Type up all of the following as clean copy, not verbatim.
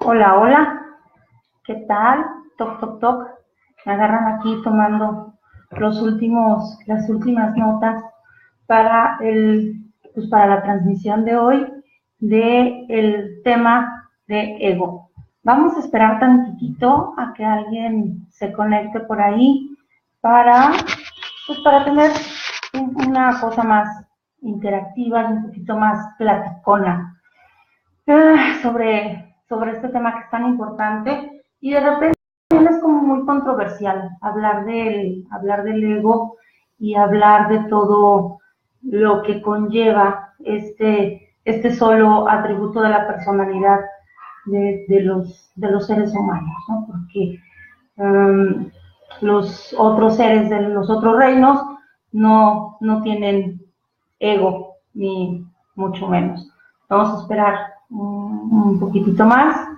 Hola, hola, ¿qué tal? Toc, toc, toc. Me agarran aquí tomando las últimas notas para para la transmisión de hoy del tema de ego. Vamos a esperar tantitito a que alguien se conecte por ahí para, para tener una cosa más interactiva y un poquito más platicona sobre este tema que es tan importante y de repente es como muy controversial hablar del ego y hablar de todo lo que conlleva este solo atributo de la personalidad de los seres humanos, ¿no? Porque los otros seres de los otros reinos no tienen ego, ni mucho menos. Vamos a esperar un poquitito más.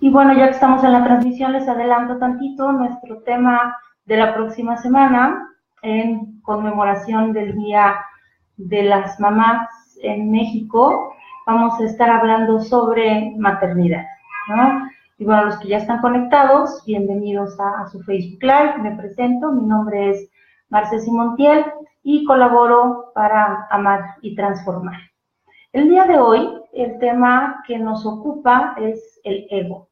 Y bueno, ya que estamos en la transmisión, les adelanto tantito nuestro tema de la próxima semana en conmemoración del Día de las Mamás en México. Vamos a estar hablando sobre maternidad, ¿no? Y bueno, los que ya están conectados, bienvenidos a su Facebook Live. Me presento, mi nombre es Marcesi Montiel y colaboro para Amar y Transformar. El día de hoy, el tema que nos ocupa es el ego.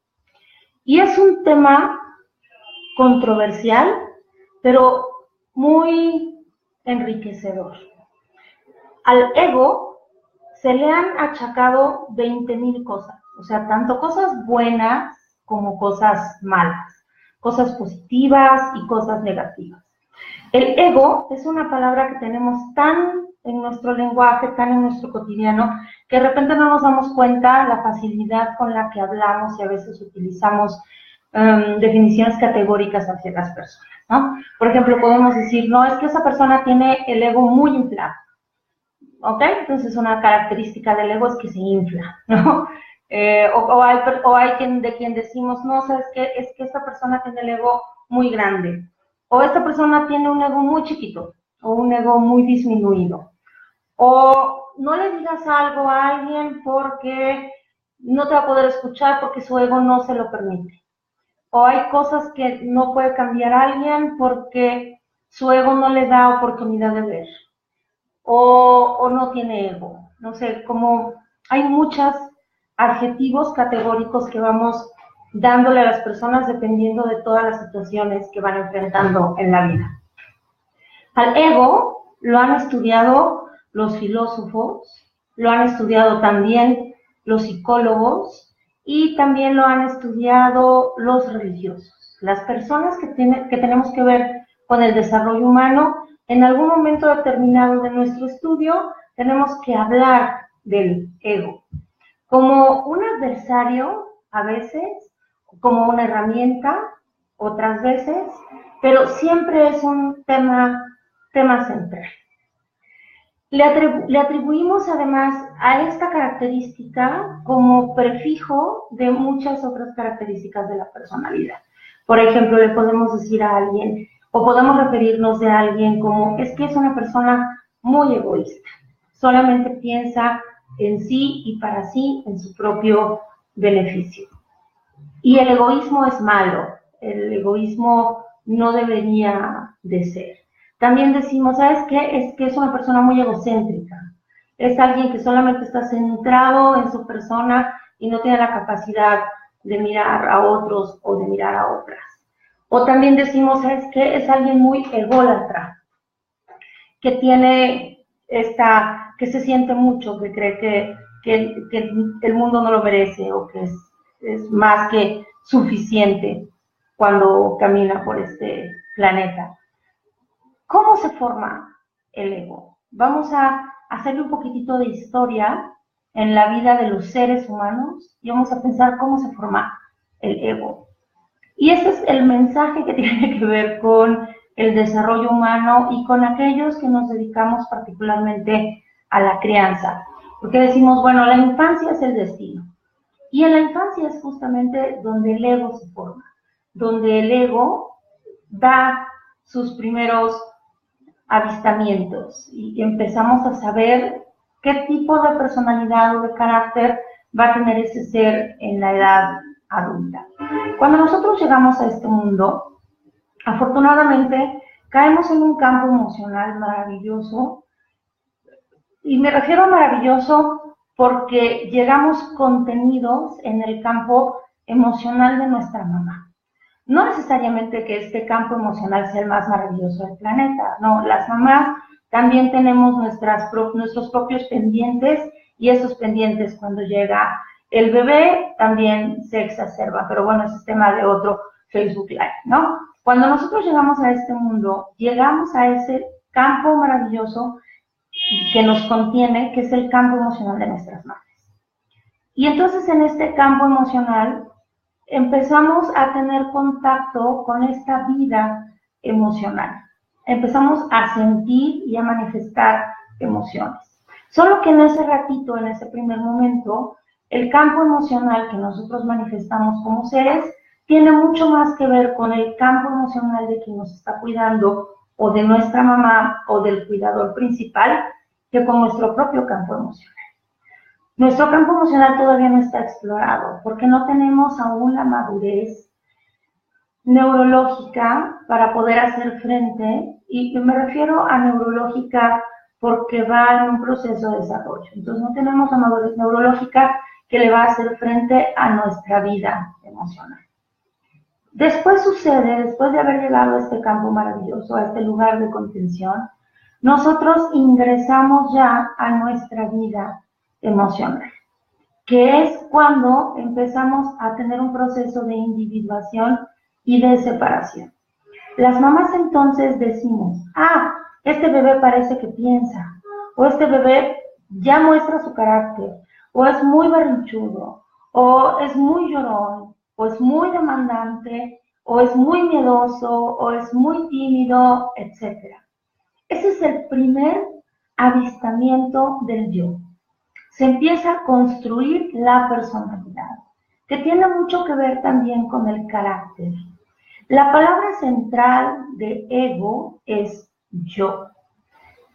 Y es un tema controversial, pero muy enriquecedor. Al ego se le han achacado 20,000 cosas, o sea, tanto cosas buenas como cosas malas, cosas positivas y cosas negativas. El ego es una palabra que tenemos tan en nuestro lenguaje, tan en nuestro cotidiano, que de repente no nos damos cuenta la facilidad con la que hablamos y a veces utilizamos definiciones categóricas hacia las personas, ¿no? Por ejemplo, podemos decir, no, es que esa persona tiene el ego muy inflado, ¿ok? Entonces una característica del ego es que se infla, ¿no? O hay de quien decimos, no, ¿sabes qué? Es que esta persona tiene el ego muy grande. O esta persona tiene un ego muy chiquito, o un ego muy disminuido. O no le digas algo a alguien porque no te va a poder escuchar porque su ego no se lo permite. O hay cosas que no puede cambiar a alguien porque su ego no le da oportunidad de ver. O no tiene ego. No sé, como hay muchos adjetivos categóricos que vamos dándole a las personas dependiendo de todas las situaciones que van enfrentando en la vida. Al ego lo han estudiado los filósofos, lo han estudiado también los psicólogos y también lo han estudiado los religiosos. Las personas que tenemos que ver con el desarrollo humano, en algún momento determinado de nuestro estudio, tenemos que hablar del ego como un adversario a veces, como una herramienta otras veces, pero siempre es un tema central. Le atribuimos además a esta característica como prefijo de muchas otras características de la personalidad. Por ejemplo, le podemos decir a alguien, o podemos referirnos de alguien como, es que es una persona muy egoísta, solamente piensa en sí y para sí, en su propio beneficio. Y el egoísmo es malo, el egoísmo no debería de ser. También decimos, ¿sabes qué? Es que es una persona muy egocéntrica. Es alguien que solamente está centrado en su persona y no tiene la capacidad de mirar a otros o de mirar a otras. O también decimos, ¿sabes qué? Es alguien muy ególatra, que tiene que se siente mucho, que cree que el mundo no lo merece o que es más que suficiente cuando camina por este planeta. ¿Cómo se forma el ego? Vamos a hacerle un poquitito de historia en la vida de los seres humanos y vamos a pensar cómo se forma el ego. Y ese es el mensaje que tiene que ver con el desarrollo humano y con aquellos que nos dedicamos particularmente a la crianza. Porque decimos, bueno, la infancia es el destino. Y en la infancia es justamente donde el ego se forma, donde el ego da sus primeros avistamientos y empezamos a saber qué tipo de personalidad o de carácter va a tener ese ser en la edad adulta. Cuando nosotros llegamos a este mundo, afortunadamente caemos en un campo emocional maravilloso, y me refiero a maravilloso porque llegamos contenidos en el campo emocional de nuestra mamá. No necesariamente que este campo emocional sea el más maravilloso del planeta, no, las mamás también tenemos nuestros propios pendientes, y esos pendientes cuando llega el bebé también se exacerba, pero bueno, ese es tema de otro Facebook Live, ¿no? Cuando nosotros llegamos a este mundo, llegamos a ese campo maravilloso que nos contiene, que es el campo emocional de nuestras madres. Y entonces en este campo emocional empezamos a tener contacto con esta vida emocional. Empezamos a sentir y a manifestar emociones. Solo que en ese ratito, en ese primer momento, el campo emocional que nosotros manifestamos como seres tiene mucho más que ver con el campo emocional de quien nos está cuidando, o de nuestra mamá, o del cuidador principal, que con nuestro propio campo emocional. Nuestro campo emocional todavía no está explorado, porque no tenemos aún la madurez neurológica para poder hacer frente, y me refiero a neurológica porque va en un proceso de desarrollo. Entonces no tenemos la madurez neurológica que le va a hacer frente a nuestra vida emocional. Después sucede, después de haber llegado a este campo maravilloso, a este lugar de contención, nosotros ingresamos ya a nuestra vida emocional, que es cuando empezamos a tener un proceso de individuación y de separación. Las mamás entonces decimos, este bebé parece que piensa, o este bebé ya muestra su carácter, o es muy berrinchudo, o es muy llorón, o es muy demandante, o es muy miedoso, o es muy tímido, etc. Ese es el primer avistamiento del yo. Se empieza a construir la personalidad, que tiene mucho que ver también con el carácter. La palabra central de ego es yo.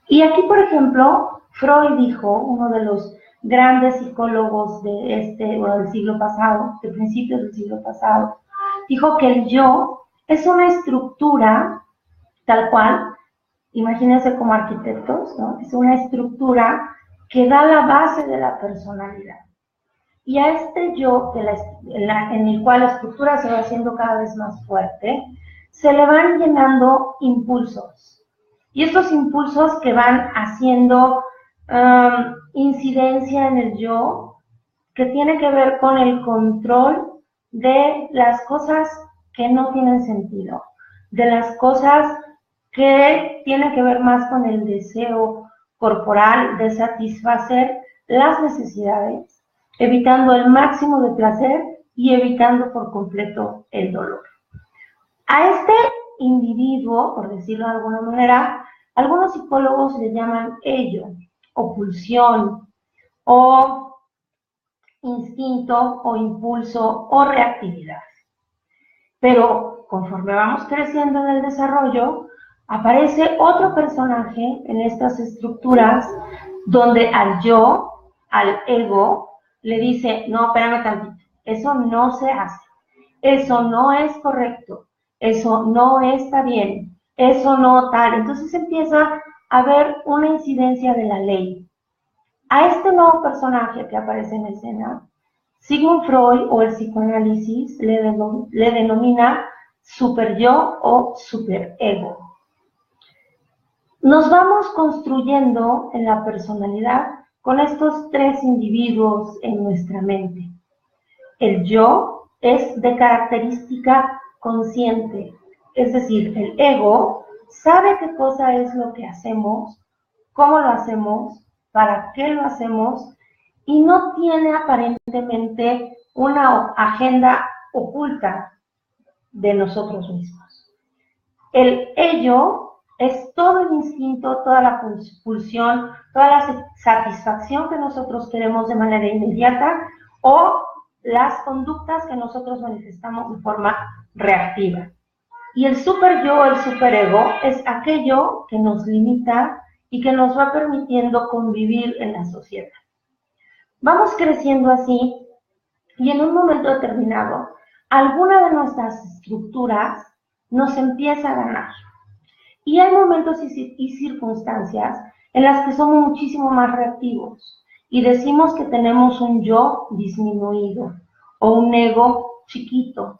Y aquí, por ejemplo, Freud dijo, uno de los grandes psicólogos del siglo pasado, de principios del siglo pasado, dijo que el yo es una estructura tal cual, imagínense como arquitectos, ¿no? Es una estructura que da la base de la personalidad. Y a este yo, en el cual la estructura se va haciendo cada vez más fuerte, se le van llenando impulsos. Y estos impulsos que van haciendo incidencia en el yo, que tiene que ver con el control de las cosas que no tienen sentido, de las cosas que tienen que ver más con el deseo corporal de satisfacer las necesidades, evitando el máximo de placer y evitando por completo el dolor. A este individuo, por decirlo de alguna manera, algunos psicólogos le llaman ello, o pulsión, o instinto, o impulso, o reactividad. Pero conforme vamos creciendo en el desarrollo, aparece otro personaje en estas estructuras donde al yo, al ego, le dice, no, espérame tantito, eso no se hace, eso no es correcto, eso no está bien, eso no tal. Entonces empieza a haber una incidencia de la ley. A este nuevo personaje que aparece en escena, Sigmund Freud o el psicoanálisis le denomina superyo o superego. Nos vamos construyendo en la personalidad con estos tres individuos en nuestra mente. El yo es de característica consciente, es decir, el ego sabe qué cosa es lo que hacemos, cómo lo hacemos, para qué lo hacemos, y no tiene aparentemente una agenda oculta de nosotros mismos. El ello es todo el instinto, toda la pulsión, toda la satisfacción que nosotros queremos de manera inmediata, o las conductas que nosotros manifestamos de forma reactiva. Y el superyo, el superego, es aquello que nos limita y que nos va permitiendo convivir en la sociedad. Vamos creciendo así y en un momento determinado, alguna de nuestras estructuras nos empieza a ganar. Y hay momentos y circunstancias en las que somos muchísimo más reactivos y decimos que tenemos un yo disminuido o un ego chiquito.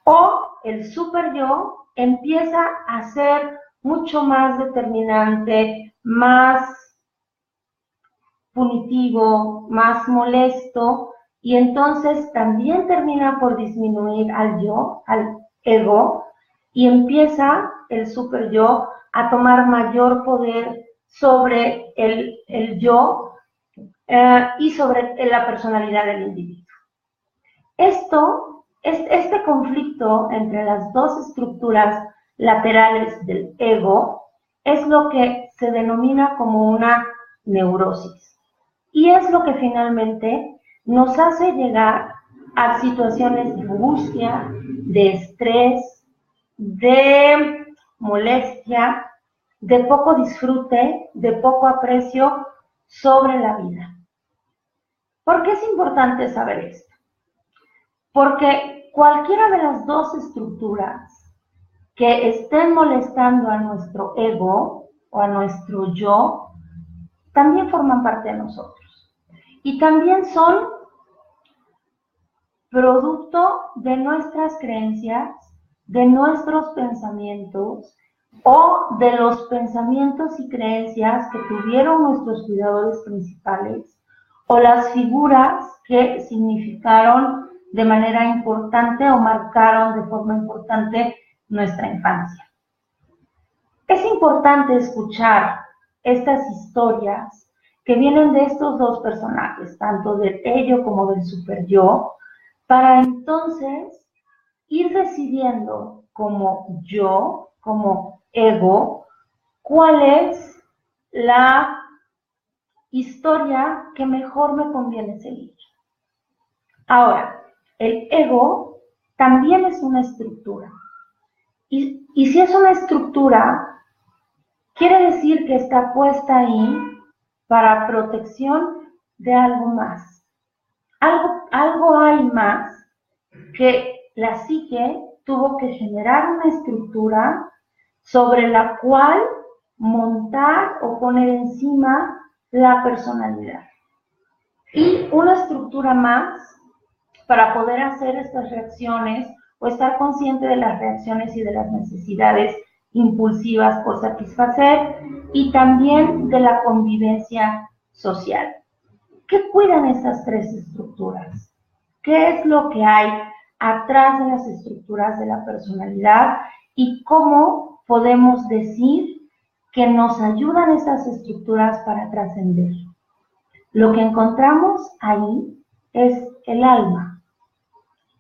O el super yo empieza a ser mucho más determinante, más punitivo, más molesto, y entonces también termina por disminuir al yo, al ego, y empieza el super yo a tomar mayor poder sobre el yo y sobre la personalidad del individuo. Este conflicto entre las dos estructuras laterales del ego es lo que se denomina como una neurosis. Y es lo que finalmente nos hace llegar a situaciones de angustia, de estrés, de molestia, de poco disfrute, de poco aprecio sobre la vida. ¿Por qué es importante saber esto? Porque cualquiera de las dos estructuras que estén molestando a nuestro ego o a nuestro yo, también forman parte de nosotros. Y también son producto de nuestras creencias, de nuestros pensamientos o de los pensamientos y creencias que tuvieron nuestros cuidadores principales o las figuras que significaron de manera importante o marcaron de forma importante nuestra infancia. Es importante escuchar estas historias que vienen de estos dos personajes, tanto del ello como del super yo, para entonces ir decidiendo como yo, como ego, cuál es la historia que mejor me conviene seguir. Ahora, el ego también es una estructura. Y si es una estructura, quiere decir que está puesta ahí para protección de algo más. Algo hay más que la psique tuvo que generar una estructura sobre la cual montar o poner encima la personalidad. Y una estructura más para poder hacer estas reacciones o estar consciente de las reacciones y de las necesidades impulsivas por satisfacer y también de la convivencia social. ¿Qué cuidan estas tres estructuras? ¿Qué es lo que hay atrás de las estructuras de la personalidad y cómo podemos decir que nos ayudan esas estructuras para trascender? Lo que encontramos ahí es el alma,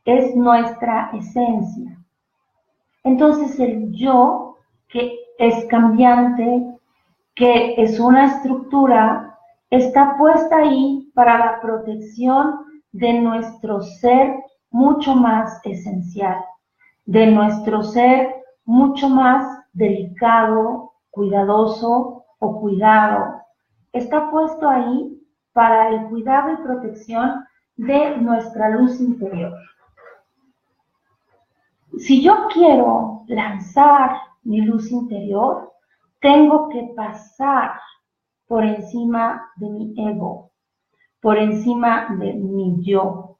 es nuestra esencia. Entonces el yo, que es cambiante, que es una estructura, está puesta ahí para la protección de nuestro ser mucho más esencial, de nuestro ser mucho más delicado, cuidadoso o cuidado. Está puesto ahí para el cuidado y protección de nuestra luz interior. Si yo quiero lanzar mi luz interior, tengo que pasar por encima de mi ego, por encima de mi yo.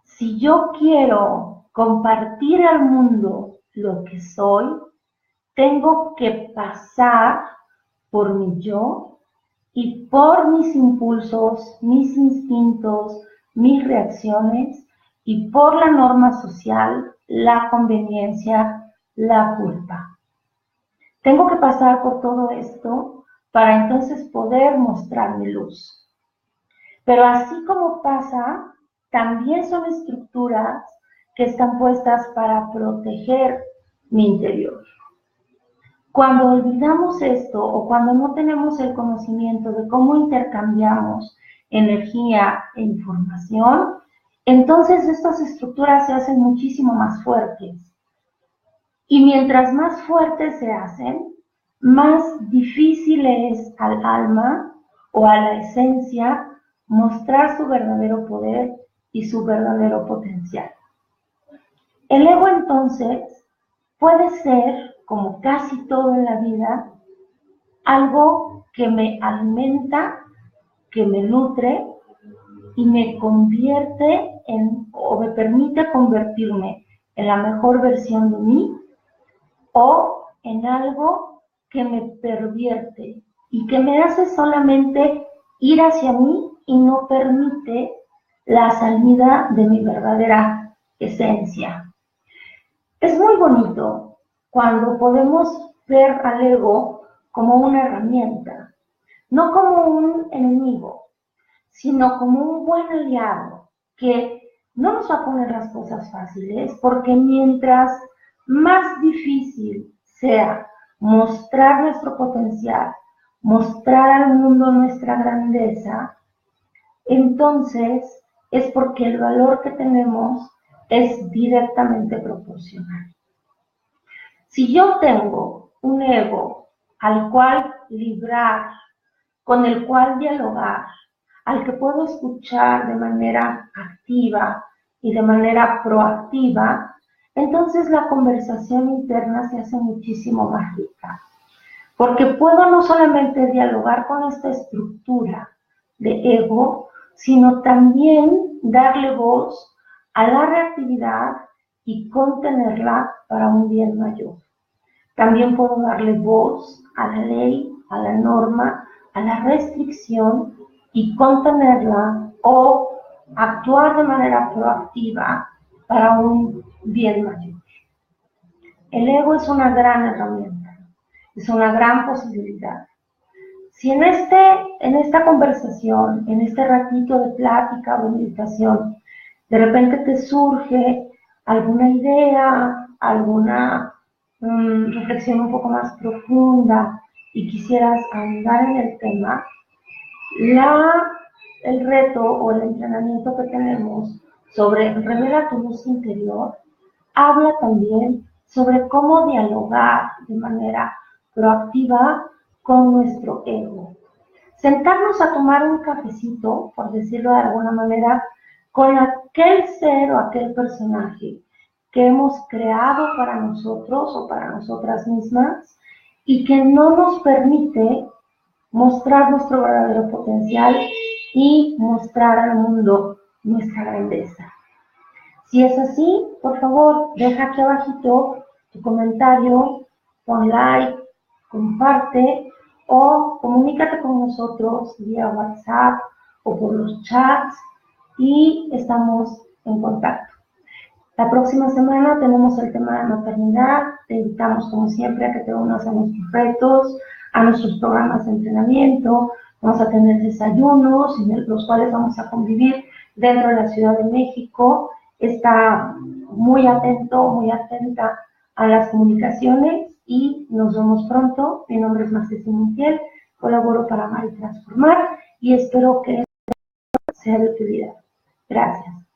Si yo quiero compartir al mundo lo que soy, tengo que pasar por mi yo y por mis impulsos, mis instintos, mis reacciones y por la norma social, la conveniencia, la culpa. Tengo que pasar por todo esto para entonces poder mostrar mi luz. Pero así como pasa, también son estructuras que están puestas para proteger mi interior. Cuando olvidamos esto o cuando no tenemos el conocimiento de cómo intercambiamos energía e información, entonces estas estructuras se hacen muchísimo más fuertes. Y mientras más fuertes se hacen, más difícil es al alma o a la esencia mostrar su verdadero poder y su verdadero potencial. El ego entonces puede ser, como casi todo en la vida, algo que me alimenta, que me nutre y me convierte o me permite convertirme en la mejor versión de mí, o en algo que me pervierte y que me hace solamente ir hacia mí y no permite la salida de mi verdadera esencia. Es muy bonito cuando podemos ver al ego como una herramienta, no como un enemigo, sino como un buen aliado que no nos va a poner las cosas fáciles, porque mientras más difícil sea mostrar nuestro potencial, mostrar al mundo nuestra grandeza, entonces es porque el valor que tenemos es directamente proporcional. Si yo tengo un ego al cual librar, con el cual dialogar, al que puedo escuchar de manera activa y de manera proactiva, entonces la conversación interna se hace muchísimo más rica. Porque puedo no solamente dialogar con esta estructura de ego, sino también darle voz a la reactividad y contenerla para un bien mayor. También puedo darle voz a la ley, a la norma, a la restricción y contenerla o actuar de manera proactiva para un bien mayor. El ego es una gran herramienta, es una gran posibilidad. Si en esta conversación, en este ratito de plática o de meditación, de repente te surge alguna idea, alguna reflexión un poco más profunda y quisieras ahondar en el tema, el reto o el entrenamiento que tenemos sobre revela tu luz interior habla también sobre cómo dialogar de manera proactiva con nuestro ego. Sentarnos a tomar un cafecito, por decirlo de alguna manera, con aquel ser o aquel personaje que hemos creado para nosotros o para nosotras mismas y que no nos permite mostrar nuestro verdadero potencial y mostrar al mundo nuestra grandeza. Si es así, por favor, deja aquí abajito tu comentario, pon like, comparte o comunícate con nosotros vía WhatsApp o por los chats y estamos en contacto. La próxima semana tenemos el tema de maternidad. Te invitamos, como siempre, a que te unas a nuestros retos, a nuestros programas de entrenamiento. Vamos a tener desayunos en los cuales vamos a convivir dentro de la Ciudad de México. Está muy atento, muy atenta a las comunicaciones y nos vemos pronto. Mi nombre es Marcela Montiel, colaboro para Amar y Transformar y espero que sea de utilidad. Gracias.